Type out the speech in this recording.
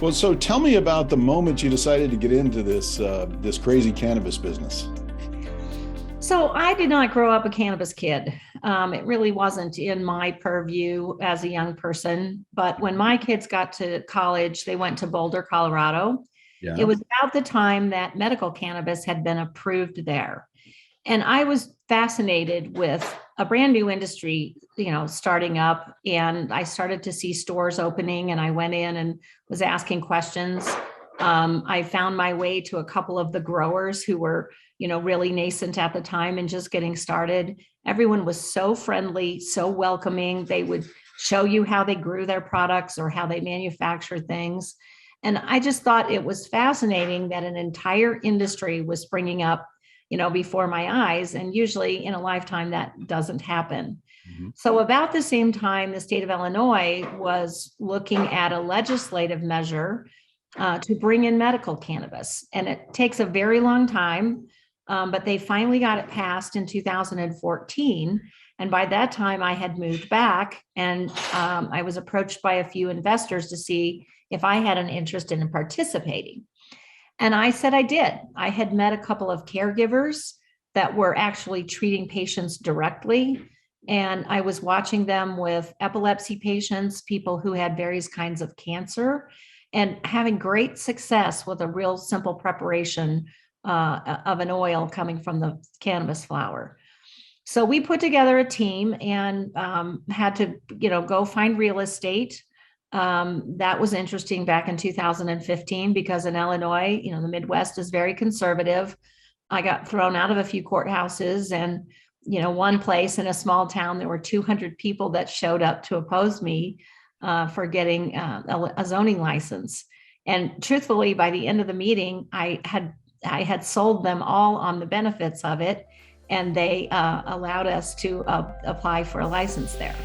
Well, so tell me about the moment you decided to get into this crazy cannabis business. So I did not grow up a cannabis kid. It really wasn't in my purview as a young person. But when my kids got to college, they went to Boulder, Colorado. It Yeah. was about the time that medical cannabis had been approved there. And I was fascinated with a brand new industry, starting up. And I started to see stores opening, and I went in and was asking questions. I found my way to a couple of the growers who were, really nascent at the time and just getting started. Everyone was so friendly, so welcoming. They would show you how they grew their products or how they manufacture things. And I just thought it was fascinating that an entire industry was springing up, before my eyes. And usually in a lifetime, that doesn't happen. Mhm. So, about the same time, the state of Illinois was looking at a legislative measure to bring in medical cannabis. And it takes a very long time, but they finally got it passed in 2014. And by that time, I had moved back, and I was approached by a few investors to see if I had an interest in participating. And I said I did. I had met a couple of caregivers that were actually treating patients directly. And I was watching them with epilepsy patients, people who had various kinds of cancer, and having great success with a real simple preparation of an oil coming from the cannabis flower. So we put together a team and had to, go find real estate. That was interesting back in 2015 because in Illinois, the Midwest is very conservative. I got thrown out of a few courthouses, and one place in a small town, there were 200 people that showed up to oppose me for getting a zoning license. And truthfully, by the end of the meeting, I had sold them all on the benefits of it, and they allowed us to apply for a license there.